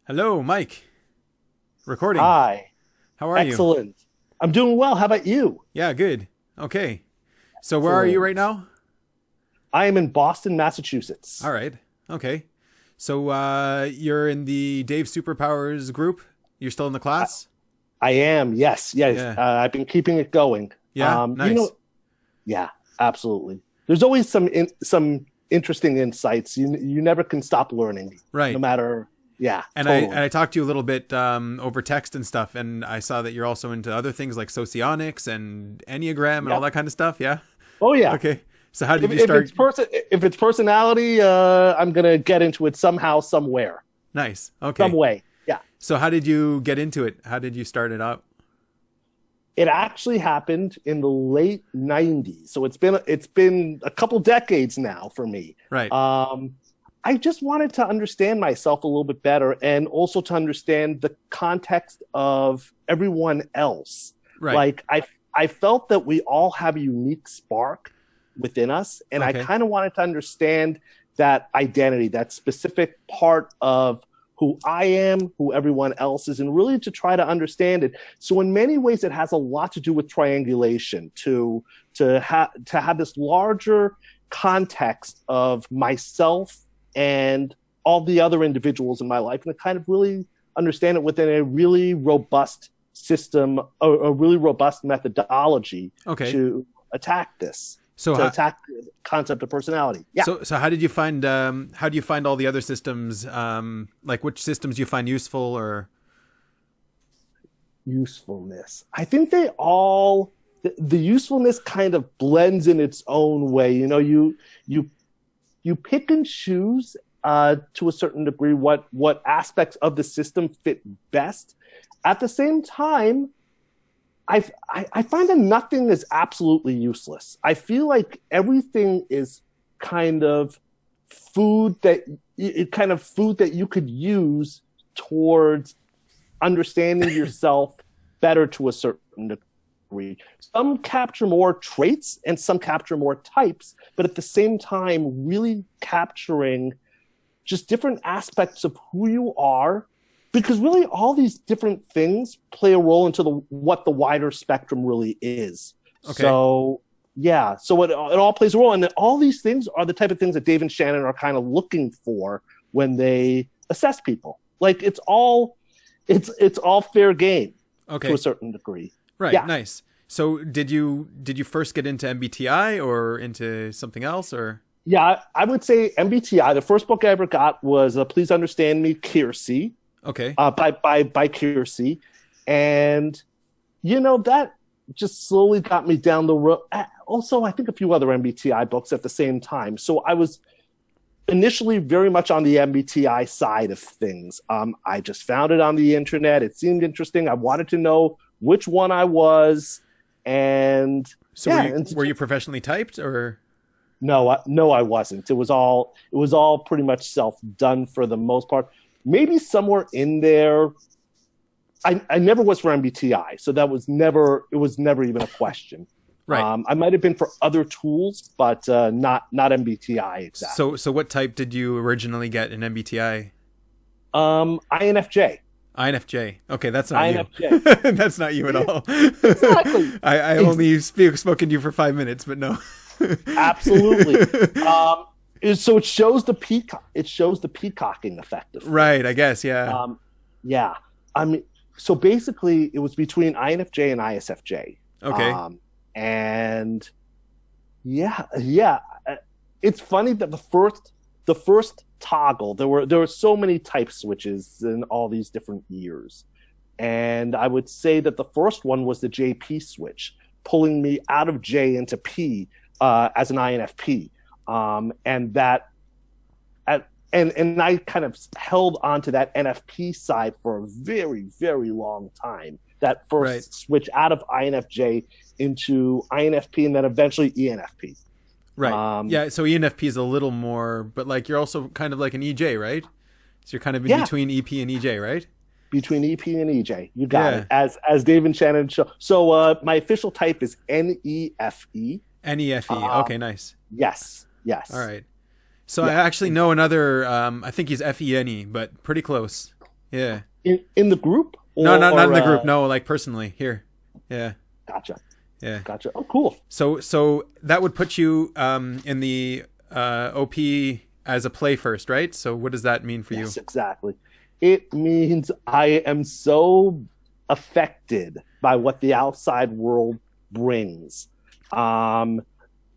Hello, Mike. Recording. Hi. How are you? Excellent. I'm doing well. How about you? Yeah, good. Okay. So where are you right Excellent. now? I am in Boston, Massachusetts. All right. Okay. So you're in the Dave Superpowers group? You're still in the I, class? I am. Yes. Yes. Yeah. I've been keeping it going. Yeah, You know, nice. yeah, absolutely. There's always some interesting insights. You never can stop learning, no Right. matter. Yeah, And I totally. talked to you a little bit over text and stuff, and I saw that you're also into other things like Socionics and Enneagram and all Yep. that kind of stuff. Yeah. Oh yeah. Okay. So how did If, you if start? it's if it's personality, I'm gonna get into it somehow, somewhere, Nice. some Okay. way. Yeah. So how did you get into it? How did you start it out? It actually happened in the late 90s. So it's been a couple decades now for me. Right. Um, I just wanted to understand myself a little bit better and also to understand the context of everyone else. Right. Like I felt that we all have a unique spark within us, and I Okay. kind of wanted to understand that identity, that specific part of who I am, who everyone else is, and really to try to understand it. So in many ways, it has a lot to do with triangulation, to have this larger context of myself and all the other individuals in my life, and to kind of really understand it within a really robust system, a really robust methodology Okay. to attack this, So to how, attack the concept of personality. Yeah. So how did you find how do you find all the other systems like which systems you find useful or Usefulness. I think they all the usefulness kind of blends in its own way. You you pick and choose to a certain degree what aspects of the system fit best. At the same time, I find that nothing is absolutely useless. I feel like everything is kind of food that food that you could use towards understanding yourself better to a certain degree. Some capture more traits and some capture more types, but at the same time, really capturing just different aspects of who you are, because really all these different things play a role into what the wider spectrum really is. okay. So yeah, so it all plays a role, and all these things are the type of things that Dave and Shannon are kind of looking for when they assess people. Like it's all fair game to a Okay. certain degree. Right, Yeah, nice. So did you first get into MBTI or into something else or yeah. I would say MBTI. The first book I ever got was "Please Understand Me, Kiersey," okay. by Kiersey, and that just slowly got me down the road. Also, I think a few other MBTI books at the same time. So I was initially very much on the MBTI side of things. I just found it on the internet. It seemed interesting. I wanted to know which one I was, and So yeah, and were you professionally typed or no, no, I wasn't. It was all pretty much self done for the most part. Maybe somewhere in there, I never was for MBTI, so it was never even a question. right. I might have been for other tools, but not MBTI exactly. So what type did you originally get in MBTI? INFJ. INFJ. Okay, that's not you. INFJ. That's not you at all. Exactly. I Ex- only spoken to you for 5 minutes, but no. Absolutely. So it shows the peacock. It shows the peacocking effect of Right, I things. guess, yeah. Yeah. I mean, so basically, it was between INFJ and ISFJ. Okay. And yeah. It's funny that the first toggle, there were so many type switches in all these different years, and I would say that the first one was the JP switch, pulling me out of J into P as an INFP, and that and I kind of held onto that NFP side for a very, very long time. That Right. first switch out of INFJ into INFP and then eventually ENFP. Right. Um, Yeah, so ENFP is a little more, but like you're also kind of like an EJ, right? So you're kind of in yeah, between EP and EJ, right? between EP and EJ, you got Yeah. it. As Dave and Shannon show. So my official type is NEFE. NEFE. Okay, Um, nice. yes, All yes, right. So I yeah, actually know another I think he's FENE, but pretty close. Yeah. In the group? No, not in the group. No, like personally here. Yeah. Gotcha. Yeah. Gotcha. Oh, cool. So that would put you in the OP as a play first, right? So what does that mean for you? Yes, exactly. It means I am so affected by what the outside world brings, by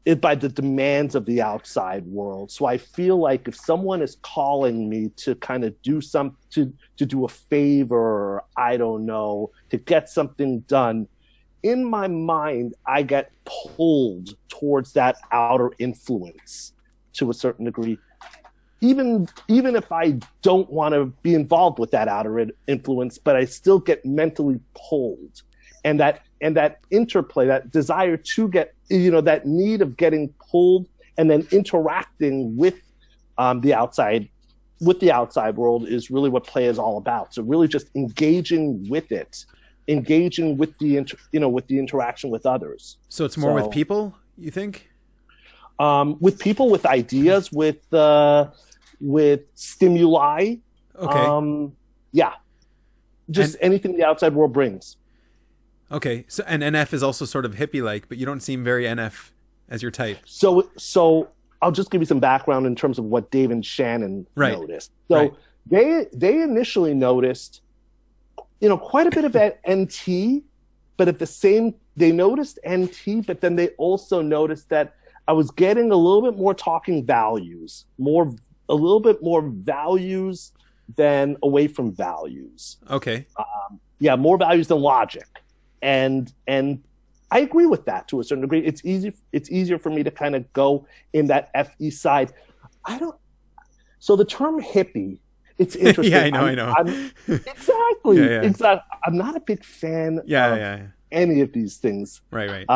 the demands of the outside world. So I feel like if someone is calling me to kind of do to do a favor, I don't know, to get something done, in my mind, I get pulled towards that outer influence to a certain degree. Even if I don't want to be involved with that outer influence, but I still get mentally pulled. And that interplay, that desire to get, that need of getting pulled and then interacting with the outside world is really what play is all about. So really just engaging with it, engaging with the interaction with others. So it's more with people, you think? With people, with ideas, with stimuli. Okay. Yeah. Just anything the outside world brings. Okay. So, and NF is also sort of hippie-like, but you don't seem very NF as your type. So I'll just give you some background in terms of what Dave and Shannon noticed. So they initially noticed, quite a bit of NT, but they noticed NT, but then they also noticed that I was getting a little bit more talking values, a little bit more values than away from values. Okay. More values than logic. And I agree with that to a certain degree. It's easier for me to kind of go in that FE side. So the term hippie, it's interesting. Yeah, I know. Exactly. Yeah. Exactly. I'm not a big fan of any of these things. Right.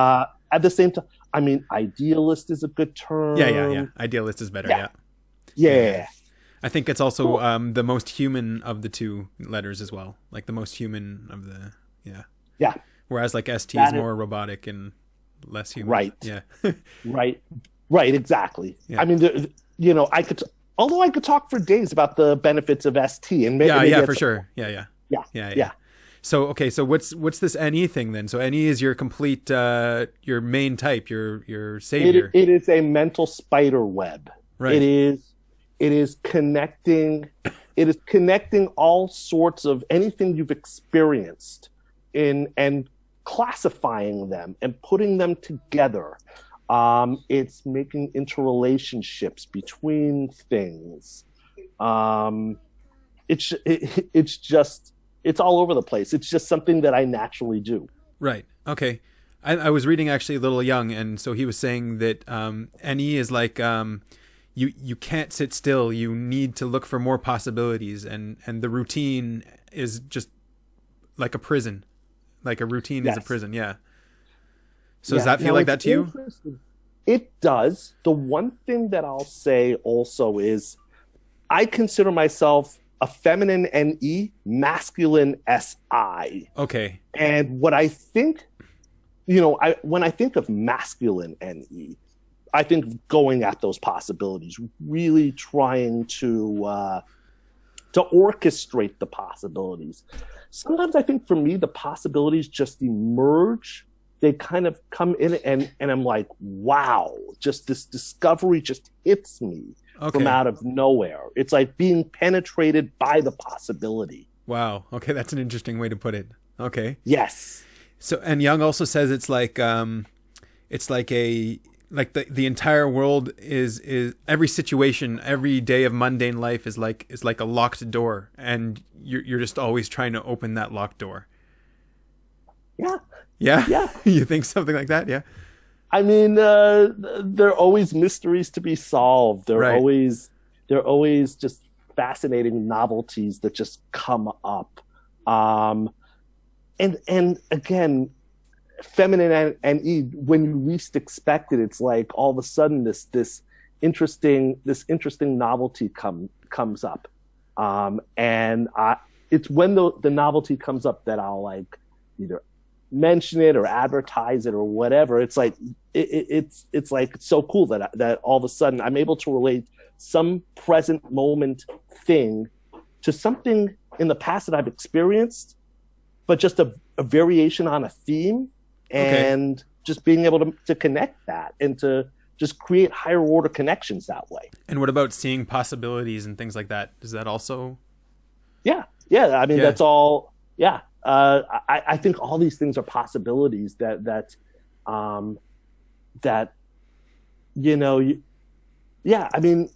At the same time, I mean, idealist is a good term. Yeah. Idealist is better. Yeah. I think it's also the most human of the two letters as well. Like the most human of the Yeah. Whereas like ST is more robotic and less human. Right. Yeah. Right. Exactly. Yeah. I mean, I could talk for days about the benefits of ST and maybe for sure. Yeah. So what's this NE thing then? So NE is your complete your main type, your savior. It is a mental spider web. Right. It is connecting all sorts of anything you've experienced and classifying them and putting them together. It's making interrelationships between things. It's all over the place. It's just something that I naturally do. Right. Okay. I was reading actually Little Young, and so he was saying that NE is like you can't sit still. You need to look for more possibilities, and the routine is just like a prison. Like a routine is a prison. Yeah. So does that feel like that to you? It does. The one thing that I'll say also is I consider myself a feminine NE, masculine SI. Okay. And what I think, when I think of masculine NE, I think going at those possibilities, really trying to orchestrate the possibilities. Sometimes I think for me, the possibilities just emerge. They kind of come in and I'm like, wow, just this discovery just hits me from out of nowhere. It's like being penetrated by the possibility. Wow. Okay. That's an interesting way to put it. Okay. Yes. So, and Jung also says it's like the entire world is every situation, every day of mundane life is like a locked door, and you're just always trying to open that locked door. Yeah. Yeah. You think something like that? Yeah. I mean, there are always mysteries to be solved. There are always just fascinating novelties that just come up. And again, feminine and E, when you least expect it, it's like all of a sudden this interesting novelty comes up. And it's when the novelty comes up that I'll like either mention it or advertise it or whatever. It's like it's like it's so cool that all of a sudden I'm able to relate some present moment thing to something in the past that I've experienced, but just a variation on a theme, and just being able to connect that and to just create higher order connections that way. And what about seeing possibilities and things like that? Is that also? Yeah. I mean, that's all. Yeah. I think all these things are possibilities that you know, I mean,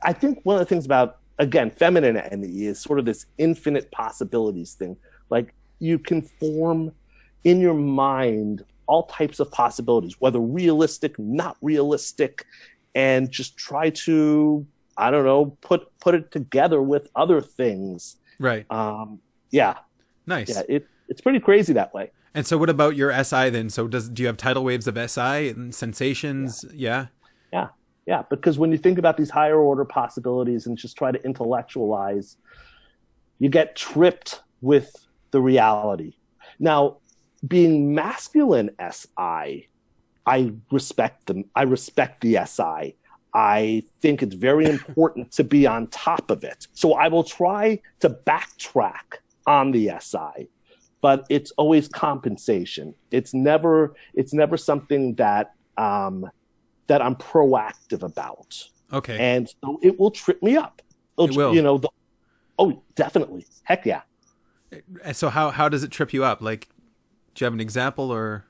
I think one of the things about, again, feminine NE is sort of this infinite possibilities thing. Like, you can form in your mind all types of possibilities, whether realistic, not realistic, and just try to, I don't know, put it together with other things. Right. Yeah. Nice. Yeah, it's pretty crazy that way. And so what about your SI then? So do you have tidal waves of SI and sensations? Yeah. Yeah, because when you think about these higher order possibilities and just try to intellectualize, you get tripped with the reality. Now, being masculine SI, I respect them. I respect the SI. I think it's very important to be on top of it. So I will try to backtrack on the SI, but it's always compensation. It's never something that that I'm proactive about. Okay. And so it will trip me up. It will. You know, oh, definitely. Heck yeah. So how does it trip you up? Like, do you have an example or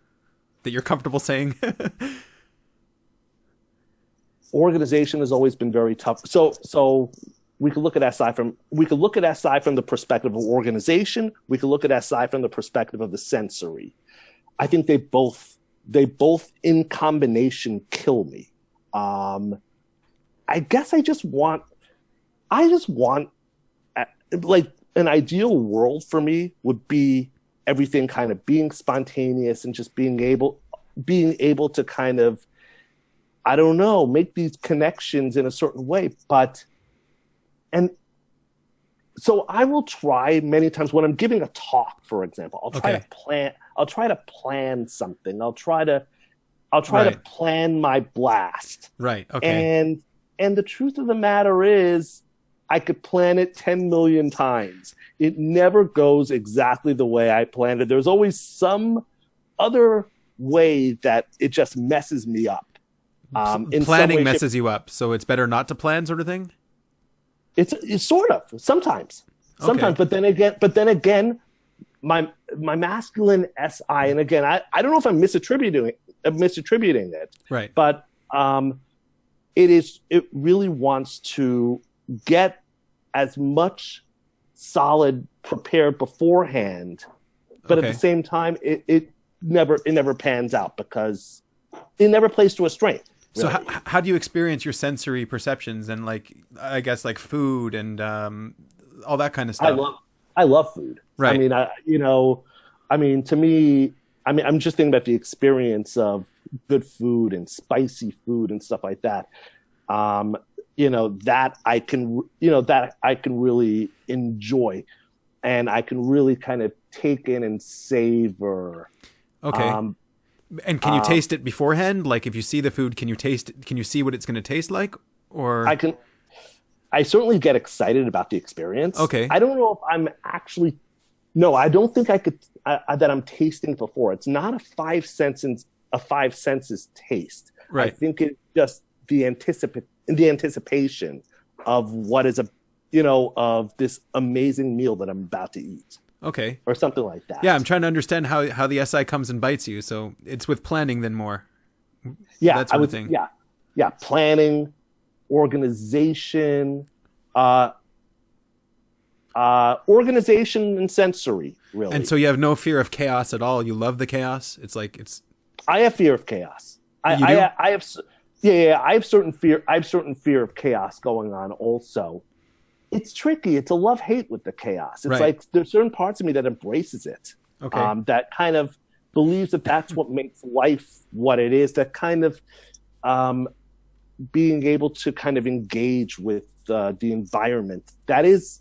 that you're comfortable saying? Organization has always been very tough. So we could look at SI from the perspective of organization. We could look at SI from the perspective of the sensory. I think they both in combination kill me. I guess I just want like, an ideal world for me would be everything kind of being spontaneous and just being able to kind of, I don't know, make these connections in a certain way. And so I will try many times when I'm giving a talk, for example, I'll try to plan something. I'll try to plan my blast. Right. Okay. And the truth of the matter is, I could plan it 10 million times. It never goes exactly the way I planned it. There's always some other way that it just messes me up. Planning messes you up, so it's better not to plan, sort of thing? It's sort of sometimes, Okay. but then again, my masculine SI, and again, I don't know if I'm misattributing it, Right. but it really wants to get as much solid prepared beforehand, but at the same time, it never pans out because it never plays to a strength. So Really. how do you experience your sensory perceptions and, like, I guess, like food and all that kind of stuff? I love food. Right. I mean, to me, I'm just thinking about the experience of good food and spicy food and stuff like that. That I can really enjoy, and I can really kind of take in and savor. Okay. And can you taste it beforehand? Like, if you see the food, can you taste it? Can you see what it's going to taste like? Or I certainly get excited about the experience. Okay. I don't know if I'm actually. No, I don't think I could. That I'm tasting before. It's not a five senses taste. Right. I think it's just the anticipation of what is of this amazing meal that I'm about to eat. Okay. Or something like that. Yeah, I'm trying to understand how the SI comes and bites you. So it's with planning then more. Yeah, that sort of thing. Yeah. Planning, organization, organization and sensory, really. And so you have no fear of chaos at all. You love the chaos. It's like I have fear of chaos. I have certain fear. I have certain fear of chaos going on also. It's tricky. It's a love-hate with the chaos. It's like there's certain parts of me that embraces it. Okay. That kind of believes that that's what makes life what it is. That kind of being able to kind of engage with the environment. That is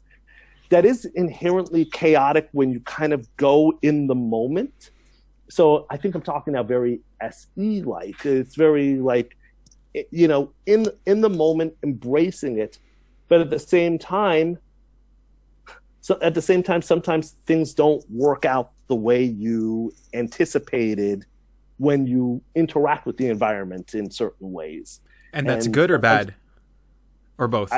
inherently chaotic when you kind of go in the moment. So I think I'm talking now very SE-like. It's very like, in the moment, embracing it. But at the same time, so at the same time, sometimes things don't work out the way you anticipated when you interact with the environment in certain ways. And that's good or bad? Or both?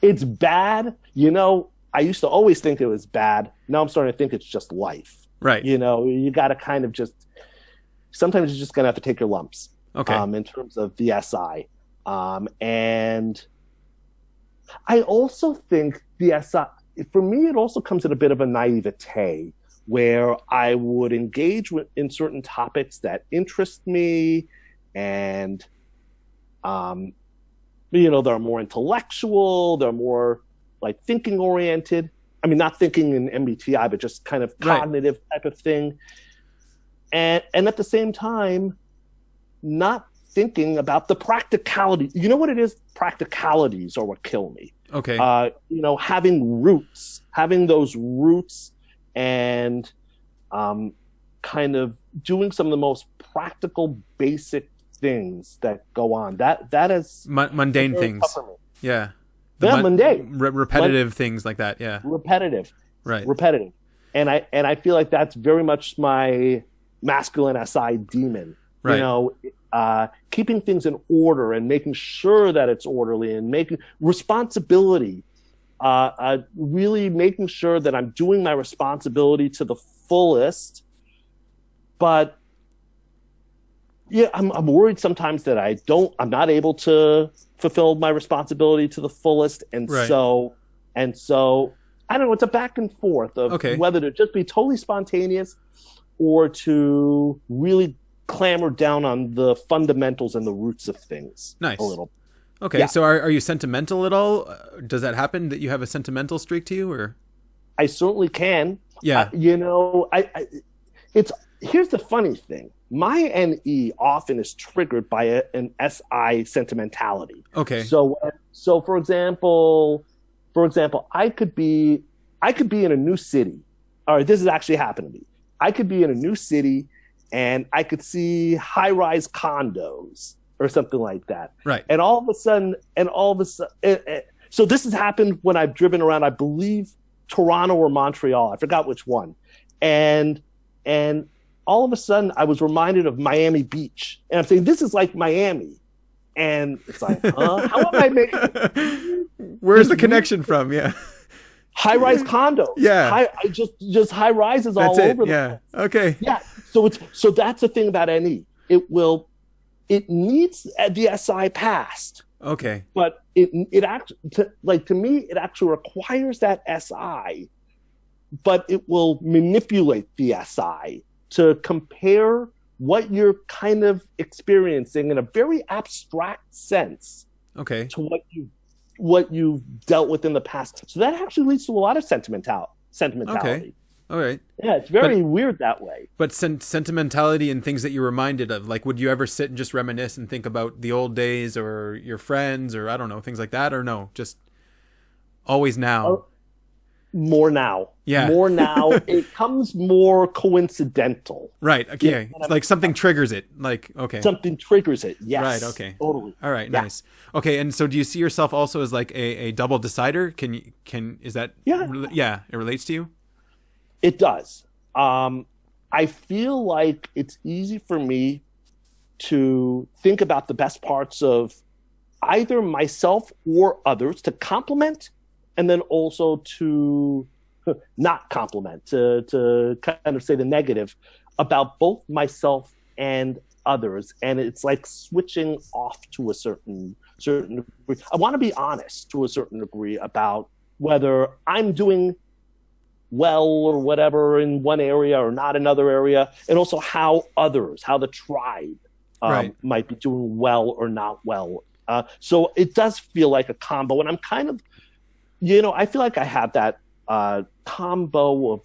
It's bad. You know, I used to always think it was bad. Now I'm starting to think it's just life. Right. You know, you got to kind of just, sometimes you're just going to have to take your lumps. Okay. In terms of the SI. And I also think the SI, for me, it also comes at a bit of a naivete where I would engage in certain topics that interest me and, you know, they're more intellectual, they're more like thinking oriented. I mean, not thinking in MBTI, but just kind of cognitive type of thing. And at the same time, not thinking about the practicality. You know what it is? Practicalities are what kill me. Okay. You know, having those roots and kind of doing some of the most practical, basic things that go on. That is mundane things. Yeah. Mundane. Repetitive things like that. Yeah. Repetitive. Right. Repetitive. And I feel like that's very much my masculine SI demon. Right. You know, keeping things in order and making sure that it's orderly and making responsibility. Really making sure that I'm doing my responsibility to the fullest. But yeah, I'm worried sometimes that I'm not able to fulfill my responsibility to the fullest. And so I don't know, it's a back and forth of whether to just be totally spontaneous or to really clamor down on the fundamentals and the roots of things. Nice. A little. Okay. Yeah. So are you sentimental at all? Does that happen that you have a sentimental streak to you, or? I certainly can. Yeah. You know, here's the funny thing. My NE often is triggered by an SI sentimentality. Okay. So for example, I could be in a new city. All right, this has actually happened to me. I could be in a new city and I could see high-rise condos or something like that. Right. And all of a sudden, so this has happened when I've driven around, I believe, Toronto or Montreal. I forgot which one. And all of a sudden, I was reminded of Miami Beach. And I'm saying, this is like Miami. And it's like, huh? How am I making... Where's the connection from? Yeah. High-rise condos. Yeah. Just high-rises all over the place. Okay. Yeah. So that's the thing about NE. It needs the SI passed. Okay. But it actually, to me, it actually requires that SI, but it will manipulate the SI to compare what you're kind of experiencing in a very abstract sense. Okay. To what you've dealt with in the past. So that actually leads to a lot of sentimentality. Okay. All right. Yeah, it's very weird that way. But sentimentality and things that you're reminded of, like, would you ever sit and just reminisce and think about the old days or your friends or, I don't know, things like that? Or no, just always now? More now. Yeah. More now. It comes more coincidental. Right. Okay. It's like something triggers it. Like, okay. Something triggers it. Yes. Right. Okay. Totally. All right. Yeah. Nice. Okay. And so do you see yourself also as like a double decider? Is that? Yeah. It relates to you? It does. I feel like it's easy for me to think about the best parts of either myself or others, to complement, and then also to not compliment, to kind of say the negative about both myself and others. And it's like switching off to a certain degree. I want to be honest to a certain degree about whether I'm doing well or whatever in one area or not another area, and also how the tribe might be doing well or not well. So it does feel like a combo, and I'm kind of, I feel like I have that combo of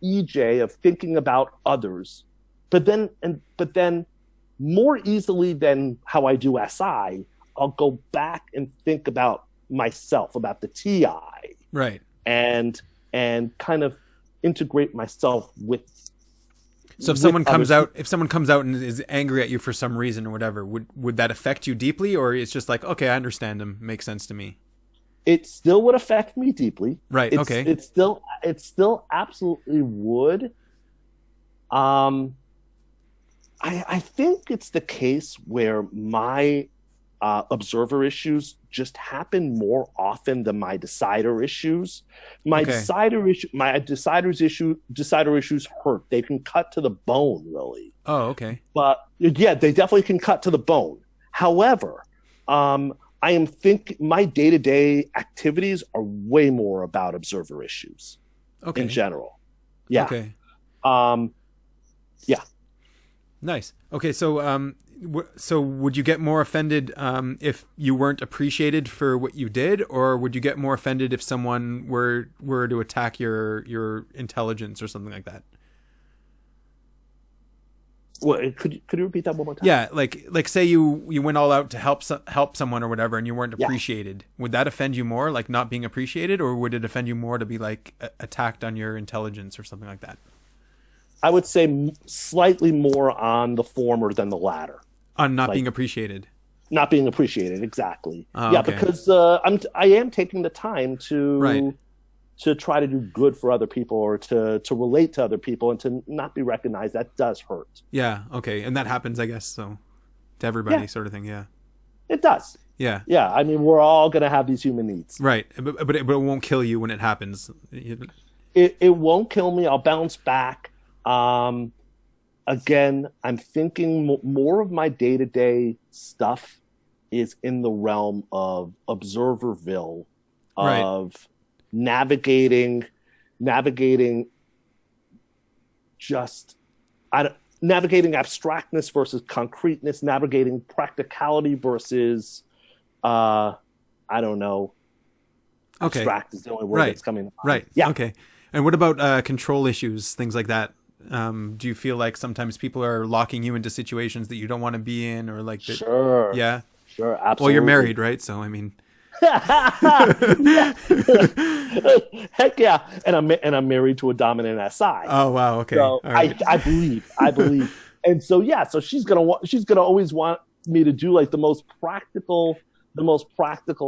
EJ of thinking about others, but then more easily than how I do SI, I'll go back and think about myself, about the TI, right, and kind of integrate myself with. So if someone comes out and is angry at you for some reason or whatever, would that affect you deeply, or it's just like, okay, I understand him, makes sense to me? it still would affect me deeply. Right. Okay. It still absolutely would. I think it's the case where my observer issues just happen more often than my decider issues. Decider issues hurt. They can cut to the bone, really. Oh, okay. But yeah, they definitely can cut to the bone. However, I am thinking my day-to-day activities are way more about observer issues in general. Yeah. Okay. Yeah. Nice. Okay, so so would you get more offended if you weren't appreciated for what you did, or would you get more offended if someone were to attack your intelligence or something like that? Well, could you repeat that one more time? Yeah, like say you went all out to help someone or whatever, and you weren't appreciated. Yeah. Would that offend you more, like not being appreciated, or would it offend you more to be like attacked on your intelligence or something like that? I would say slightly more on the former than the latter. On not being appreciated. Not being appreciated, exactly. Oh, yeah, okay. because I am taking the time to try to do good for other people, or to relate to other people, and to not be recognized. That does hurt. Yeah. Okay, and that happens, I guess, so to everybody, sort of thing. Yeah. It does. Yeah. Yeah. I mean, we're all gonna have these human needs. Right, but it won't kill you when it happens. It won't kill me. I'll bounce back. Again, I'm thinking more of my day-to-day stuff is in the realm of Observerville, of navigating navigating abstractness versus concreteness, navigating practicality versus, I don't know. Okay. Abstract is the only word that's coming to mind. Right. Yeah. Okay. And what about control issues, things like that? Do you feel like sometimes people are locking you into situations that you don't want to be in, or like Sure. Yeah. Sure. Absolutely. Well, you're married, right? So I mean. Heck yeah. And I'm married to a dominant SI. Oh wow. Okay. So all right. I believe. And so so she's gonna always want me to do like the most practical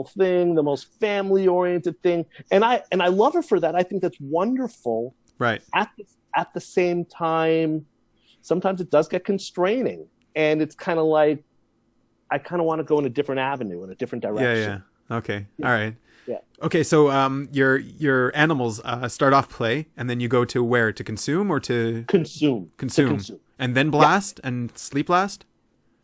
thing, the most family oriented thing. And I love her for that. I think that's wonderful. Right. At the same time, sometimes it does get constraining, and it's kind of like I kind of want to go in a different avenue, in a different direction. Yeah. Okay. Yeah. All right. Yeah. Okay. So your animals start off play, and then you go to where? To consume or to consume? And then blast and sleep blast.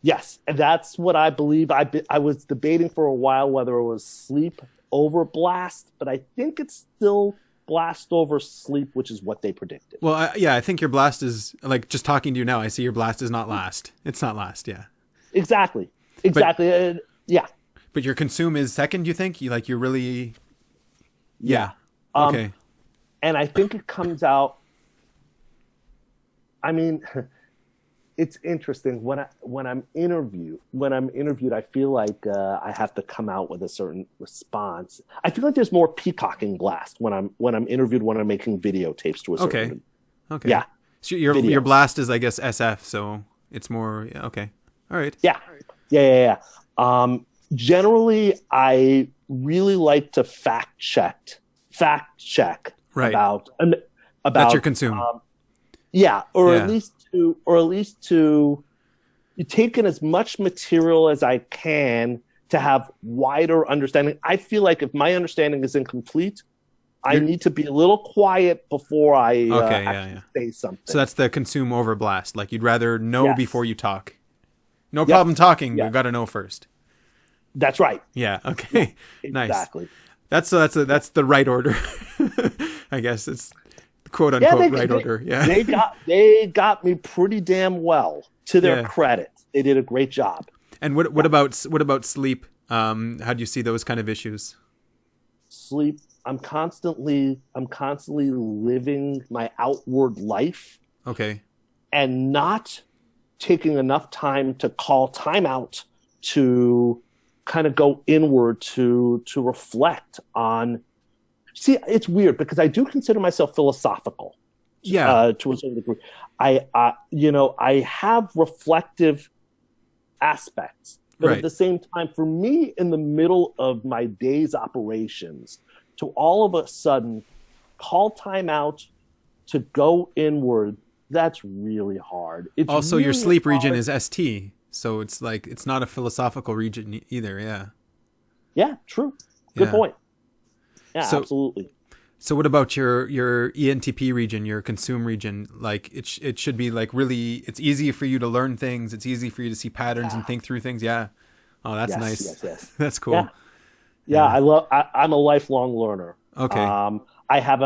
Yes, and that's what I believe. I was debating for a while whether it was sleep over blast, but I think it's still blast over sleep, which is what they predicted. Well, I think your blast is, like, just talking to you now, I see your blast is not last. It's not last, yeah. Exactly. Yeah. But your consume is second, you think? You're really... Yeah. Okay. And I think it comes out... I mean... It's interesting when I'm interviewed. I feel like I have to come out with a certain response. I feel like there's more peacocking blast when I'm interviewed, when I'm making videotapes to a certain. Okay. Yeah. So your blast is, I guess, SF. So it's more. Yeah, okay. All right. Yeah. Generally, I really like to fact check. Right. About that's your consume. At least to take in as much material as I can to have wider understanding. I feel like if my understanding is incomplete, I need to be a little quiet before I say something. So that's the consume over blast. Like, you'd rather know before you talk. No problem talking. You've got to know first. That's right. Yeah. Okay. Nice. Exactly. That's the right order. I guess it's quote unquote right order. Yeah. They got me pretty damn well, to their credit. They did a great job. And what about sleep? How do you see those kind of issues? Sleep. I'm constantly living my outward life. Okay. And not taking enough time to call time out, to kind of go inward, to reflect on. See, it's weird because I do consider myself philosophical. Yeah. To a certain degree, I have reflective aspects. But Right. at the same time, for me, in the middle of my day's operations, to all of a sudden call time out to go inward, that's really hard. It's Also, your really sleep region hard. is ST, so it's like it's not a philosophical region either. Yeah. Yeah, true. Good Yeah. point. Yeah, So absolutely. so what about your ENTP region, your consume region? Like it should be like really, it's easy for you to learn things. It's easy for you to see patterns and think through things. Yeah. Oh, that's Yes, nice. yes, yes. That's cool. Yeah. Yeah, Yeah. I'm a lifelong learner. Okay. I have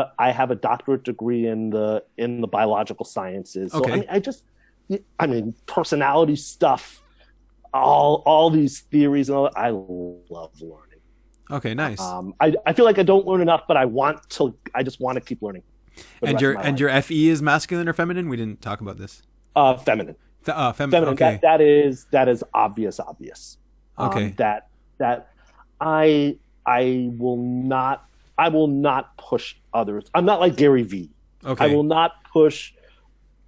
a doctorate degree in the biological sciences. So Okay. I mean personality stuff, all these theories and all that, I love learning. Okay. Nice. I feel like I don't learn enough, but I just want to keep learning. For the And rest of my life. your FE is masculine or feminine? We didn't talk about this. Feminine. Feminine. Okay. That is obvious. Okay. That I will not push others. I'm not like Gary Vee. Okay. I will not push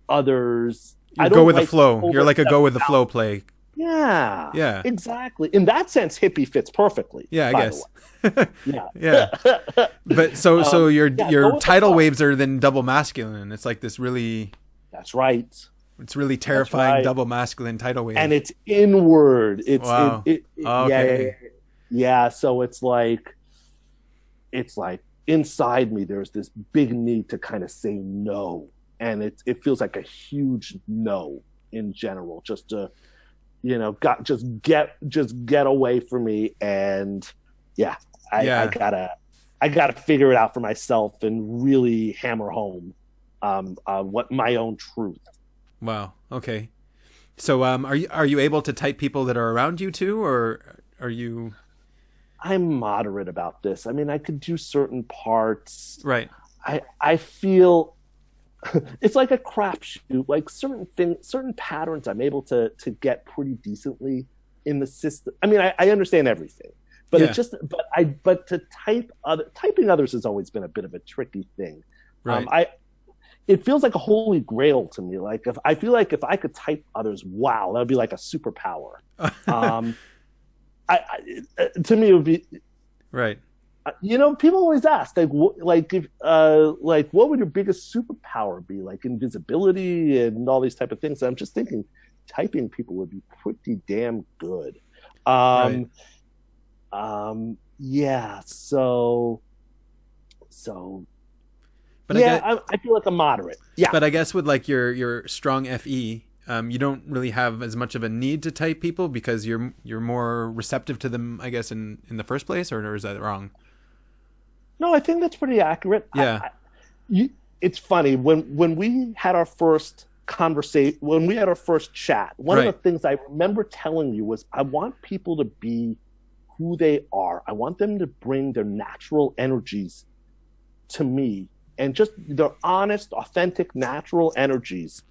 others. You I go don't with the like flow. over You're like a go with the step flow out. play. Yeah. Yeah. Exactly. In that sense, hippie fits perfectly. Yeah, I by guess. the way. Yeah. Yeah. But so your yeah, go your with the tidal flow. waves are then double masculine. It's like this really, That's right. it's really terrifying right. double masculine tidal wave. And it's inward. It's Wow. Okay. yeah. So it's like inside me there's this big need to kind of say no, and it feels like a huge no in general, just to just get away from me. And yeah, I gotta figure it out for myself and really hammer home what my own truth. Wow. Okay. So are you able to type people that are around you too, or are you? I'm moderate about this. I mean, I could do certain parts. Right. I feel it's like a crapshoot. Like certain patterns, I'm able to get pretty decently in the system. I mean, I understand everything, but Yeah. it's just but to typing others has always been a bit of a tricky thing. Right. It feels like a holy grail to me. Like if I feel like if I could type others, wow, that would be like a superpower. To me, it would be. Right. People always ask, like what would your biggest superpower be? Like invisibility and all these type of things. I'm just thinking, typing people would be pretty damn good. Right. Yeah. So. But Yeah, I feel like a moderate. Yeah. But I guess with like your strong FE, you don't really have as much of a need to type people because you're more receptive to them, I guess, in the first place, or is that wrong? No, I think that's pretty accurate. Yeah. It's funny when we had our first conversation, when we had our first chat. One of Right. the things I remember telling you was, I want people to be who they are. I want them to bring their natural energies to me, and just their honest, authentic, natural energies.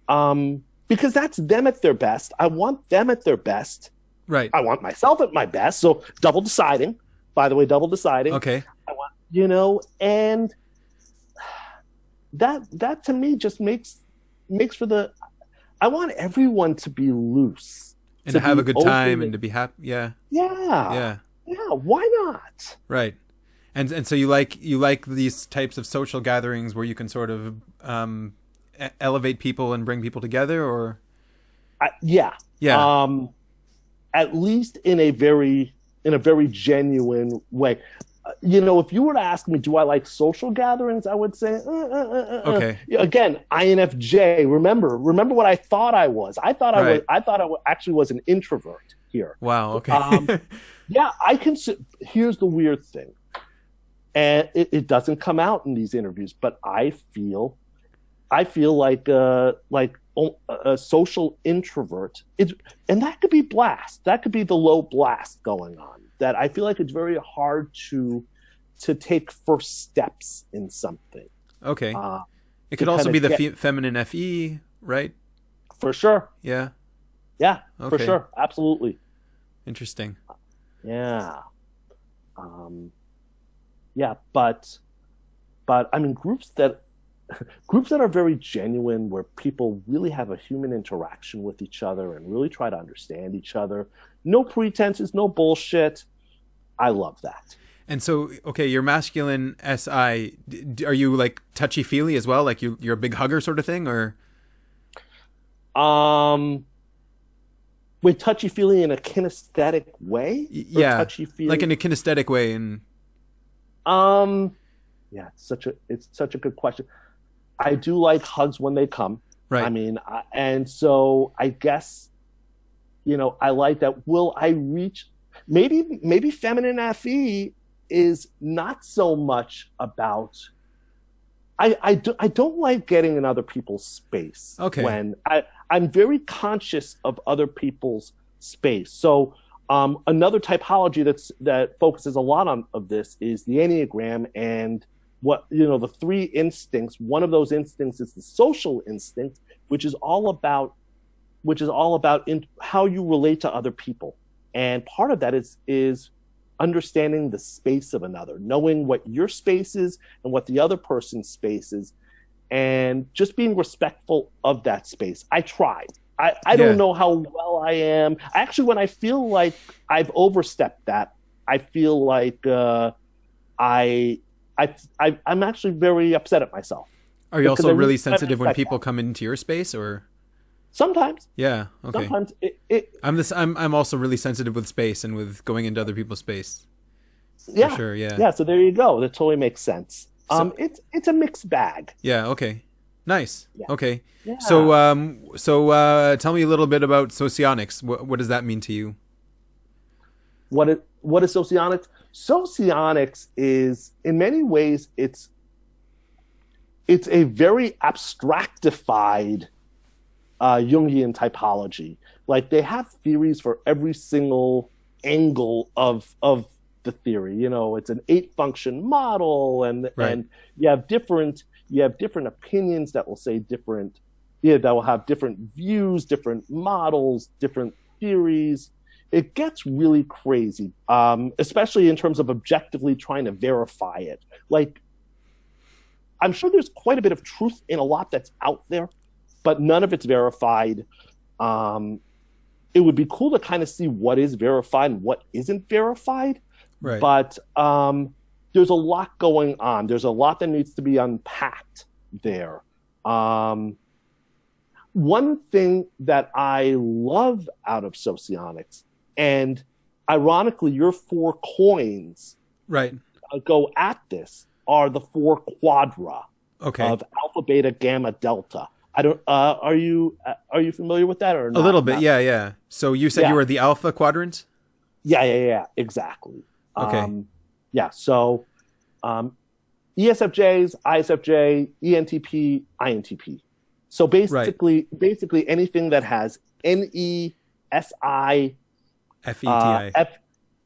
Because that's them at their best. I want them at their best. Right. I want myself at my best. So double deciding. By the way, double deciding. Okay. I want, and that to me just makes for the. I want everyone to be loose And to have be a good time open and to be happy. Yeah. Yeah. Why not? Right. And so you like these types of social gatherings where you can sort of elevate people and bring people together, or Yeah. At least in a very genuine way. If you were to ask me, do I like social gatherings? I would say, Okay. Again, INFJ. Remember what I thought I was. I thought Right. I actually was an introvert here. Wow. Okay. Yeah, here's the weird thing, and it doesn't come out in these interviews, but I feel like a social introvert. And that could be blast. That could be the low blast going on. That I feel like it's very hard to take first steps in something. Okay. It to could also be kinda the feminine FE, right? For sure. Yeah. Yeah, for Okay. sure. Absolutely. Interesting. Yeah. Yeah, but I mean, groups that groups that are very genuine, where people really have a human interaction with each other and really try to understand each other. No pretenses, no bullshit. I love that. And so, okay, you're masculine SI. Are you like touchy feely as well? Like you're a big hugger sort of thing, or? With touchy feely in a kinesthetic way? Yeah, touchy-feely? like in a kinesthetic way. And yeah, it's such a good question. I do like hugs when they come. right, I mean, and so I guess, I like that. Will I reach? Maybe feminine FE is not so much about. I don't like getting in other people's space. Okay. When I'm very conscious of other people's space. So another typology that focuses a lot on of this is the Enneagram, and what the three instincts. One of those instincts is the social instinct, which is all about in how you relate to other people. And part of that is understanding the space of another, knowing what your space is and what the other person's space is, and just being respectful of that space. I try. I don't know how well I am. Actually, when I feel like I've overstepped that, I feel like I'm actually very upset at myself. Are you also really sensitive when people come into your space, or? Sometimes. Yeah. Okay. Sometimes I'm also really sensitive with space and with going into other people's space. Yeah. For sure. Yeah. Yeah. So there you go. That totally makes sense. So, it's a mixed bag. Yeah. Okay. Nice. Yeah. Okay. Yeah. So tell me a little bit about Socionics. What does that mean to you? What is Socionics? Socionics is, in many ways, it's a very abstractified Jungian typology. Like, they have theories for every single angle of the theory. It's an 8-function model, and right. and you have different opinions that will say different, that will have different views, different models, different theories. It gets really crazy, especially in terms of objectively trying to verify it. Like, I'm sure there's quite a bit of truth in a lot that's out there, but none of it's verified. It would be cool to kind of see what is verified and what isn't verified. Right. But there's a lot going on. There's a lot that needs to be unpacked there. One thing that I love out of Socionics, and ironically, your 4 coins right. Go at this, are the 4 quadra of alpha, beta, gamma, delta. I don't. Are you familiar with that or not? A little bit, yeah. So you said you were the alpha quadrant? Yeah, exactly. Okay. So ESFJs, ISFJ, ENTP, INTP. So basically anything that has NE, SI, FETI.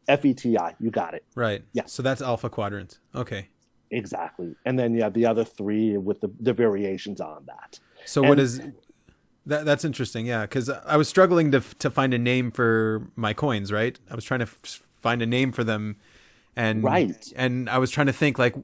FETI. You got it. Right. Yeah. So that's alpha quadrant. Okay. Exactly. And then you have the other 3 with the variations on that. So what is that? That's interesting. Yeah. Cause I was struggling to find a name for my coins, right? I was trying to find a name for them, and I was trying to think, like,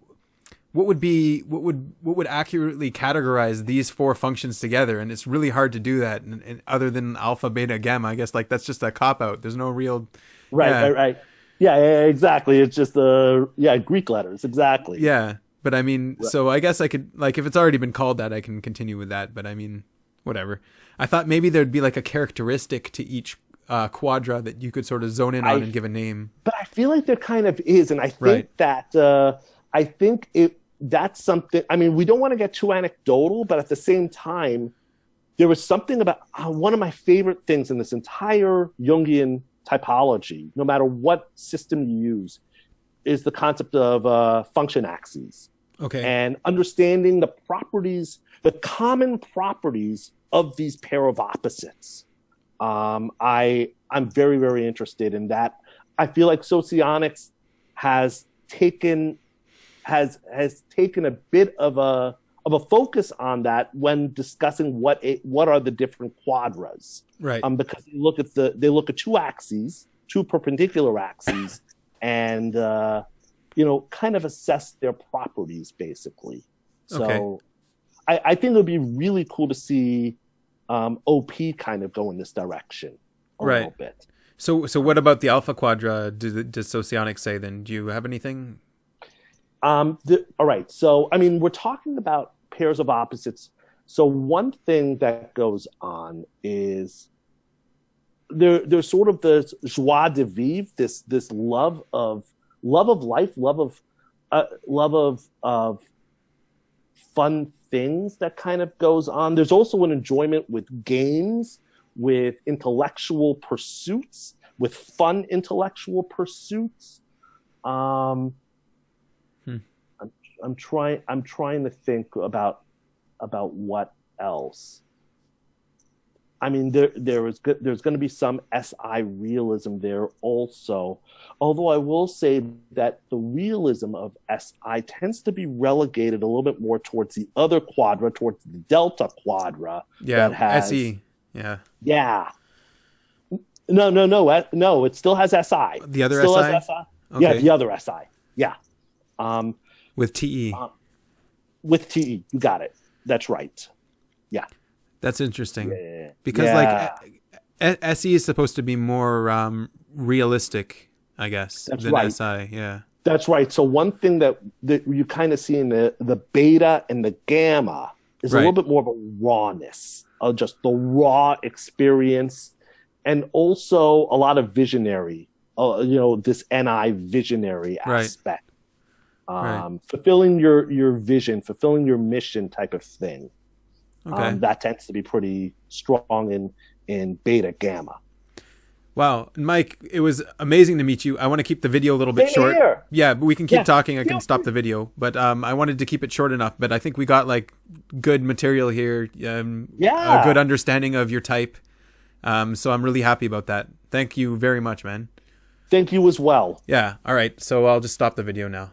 what would accurately categorize these 4 functions together. And it's really hard to do that. And other than alpha, beta, gamma, I guess, like, that's just a cop out. There's no real. Right. Yeah, exactly. It's just Greek letters. Exactly. Yeah. But I mean, so I guess I could, like, if it's already been called that, I can continue with that. But I mean, whatever. I thought maybe there'd be like a characteristic to each quadra that you could sort of zone in on and give a name. But I feel like there kind of is. And I think that's something. I mean, we don't want to get too anecdotal, but at the same time, there was something about one of my favorite things in this entire Jungian typology, no matter what system you use, is the concept of function axes. Okay. And understanding the properties, the common properties of these pair of opposites. I'm very, very interested in that. I feel like Socionics has taken a bit of a focus on that when discussing what are the different quadras. Right. Because they look at 2 axes, 2 perpendicular axes, and kind of assess their properties basically. So I think it would be really cool to see OP kind of go in this direction a little bit. So what about the Alpha Quadra? Does Socionics say then? Do you have anything? All right. So, I mean, we're talking about pairs of opposites. So one thing that goes on is there's sort of the joie de vivre, this love of life, love of fun things that kind of goes on. There's also an enjoyment with games, with intellectual pursuits, with fun intellectual pursuits. I'm trying to think about what else. I mean, there's going to be some SI realism there also. Although I will say that the realism of SI tends to be relegated a little bit more towards the other quadra, towards the delta quadra. Yeah, that has, SE. Yeah. Yeah. No. It still has SI. The other still SI? Has SI. Okay. Yeah, the other SI. Yeah. With TE. With TE. You got it. That's right. Yeah. That's interesting. Yeah. Because SE is supposed to be more realistic, I guess, That's than right. SI. Yeah. That's right. So one thing that you kind of see in the beta and the gamma is a little bit more of a rawness of just the raw experience, and also a lot of visionary, this NI visionary aspect. Fulfilling your vision, fulfilling your mission type of thing. Okay. That tends to be pretty strong in beta gamma. Wow. Mike, it was amazing to meet you. I want to keep the video a little bit short. Here. Yeah, but we can keep talking. I can stop the video. But I wanted to keep it short enough. But I think we got like good material here. A good understanding of your type. So I'm really happy about that. Thank you very much, man. Thank you as well. Yeah. All right. So I'll just stop the video now.